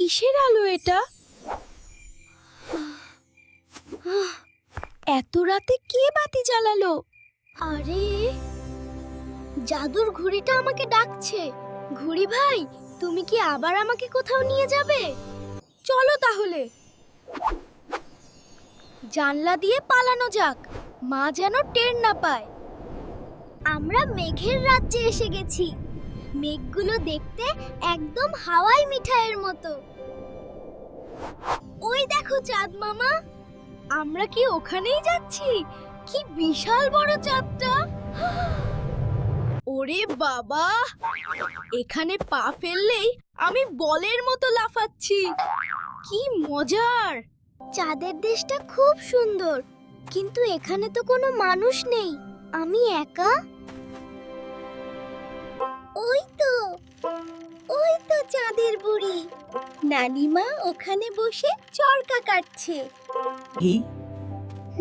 কিসের আলো এটা? এত রাতে কে বাতি জ্বালালো? আরে জাদুর ঘুড়িটা আমাকে ডাকছে। ঘুড়ি ভাই, তুমি কি আবার আমাকে কোথাও নিয়ে যাবে? চলো তাহলে জানলা দিয়ে পালানো যাক, মা যেন টের না পায়। আমরা মেঘের রাজ্যে এসে গেছি। মেঘগুলো দেখতে একদম হাওয়াই মিঠাইয়ের মতো। ওই দেখো চাঁদ মামা। আমরা কি ওখানেই যাচ্ছি? কি বিশাল বড় চাঁদটা! ওরে বাবা, এখানে পা ফেললেই আমি বলের মতো লাফাচ্ছি। কি মজার! চাঁদের দেশটা খুব সুন্দর, কিন্তু এখানে তো কোনো মানুষ নেই। আমি একা। ওই তো চাঁদের বুড়ি। নানিমা ওখানে বসে চরকা কাটছে।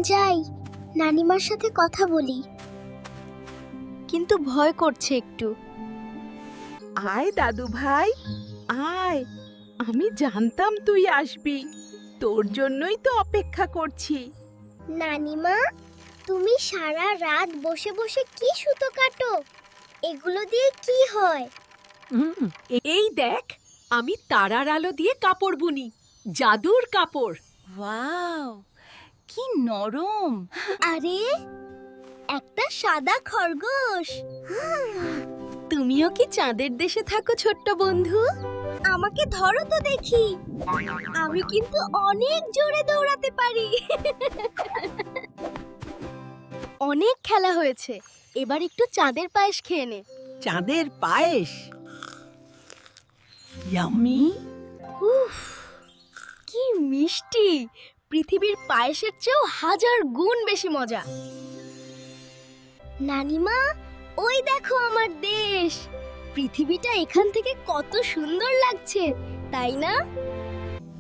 যাই, নানিমার সাথে কথা বলি। কিন্তু ভয় করছে একটু। আয় দাদু ভাই, আয়। আমি জানতাম তুই আসবি, তোর জন্যই তো অপেক্ষা করছি। নানিমা, তুমি সারা রাত বসে বসে কি সুতো কাটো? এগুলো দিয়ে কি হয়? এই দেখ, আমি তারার আলো দিয়ে কাপড় বুনি, জাদুর কাপড়। ওয়াও, কি নরম! আরে একটা সাদা খরগোশ। তুমিও কি চাঁদের দেশে থাকো ছোট্ট বন্ধু? আমাকে ধরো তো দেখি। আমি কিন্তু অনেক জোরে দৌড়াতে পারি। অনেক খেলা হয়েছে, এবার একটু চাঁদের পায়েস খেয়ে নে। চাঁদের পায়েস, ইয়াম্মি। উফ, কি মিষ্টি! পৃথিবীর পায়েসের চেয়েও 1000 গুণ বেশি মজা। নানিমা, ওই দেখো আমার দেশ। পৃথিবীটা এখান থেকে কত সুন্দর লাগছে, তাই না?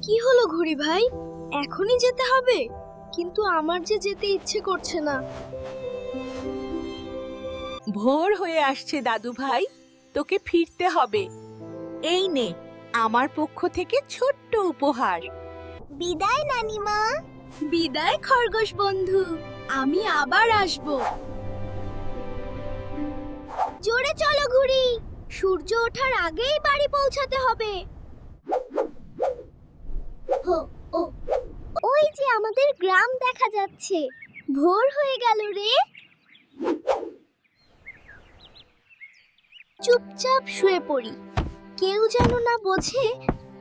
কি হলো ঘুড়ি ভাই, এখনই যেতে হবে? কিন্তু আমার যে যেতে ইচ্ছে করছে না। ভোর হয়ে আসছে দাদু ভাই, তোকে ফিরতে হবে। এই নে আমার পক্ষ থেকে ছোট্ট উপহার। বিদায় নানিমা। বিদায় খরগোশ বন্ধু, আমি আবার আসবো। জোরে চলো ঘুড়ি, সূর্য ওঠার আগেই বাড়ি পৌঁছাতে হবে। ওই যে আমাদের গ্রাম দেখা যাচ্ছে। ভোর হয়ে গেল রে। চুপচাপ শুয়ে পড়ি, কেউ যেন না বোঝে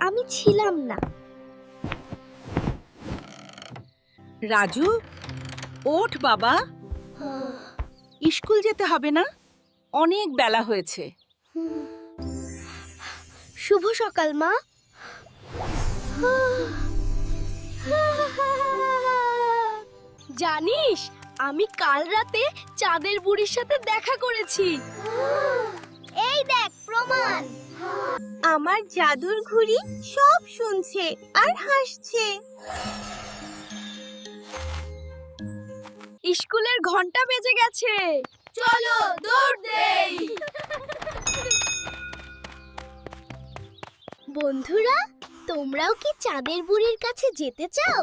আমি ছিলাম না। রাজু, ওঠ বাবা, স্কুল যেতে হবে না? অনেক বেলা হয়েছে। শুভ সকাল মা। জানিস, আমি কাল রাতে চাঁদের বুড়ির সাথে দেখা করেছি। এই দেখ প্রমাণ। আমার জাদুর ঘুড়ি সব শুনছে আর হাসছে। স্কুলের ঘন্টা বেজে গেছে, চলো দৌড় দেই। বন্ধুরা, তোমরাও কি চাঁদের বুড়ির কাছে যেতে চাও?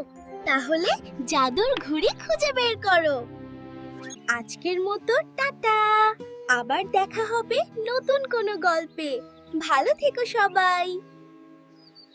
তাহলে জাদুর ঘুড়ি খুঁজে বের করো। আজকের মতো টাটা, আবার দেখা হবে নতুন কোনো গল্পে। ভালো থেকো সবাই।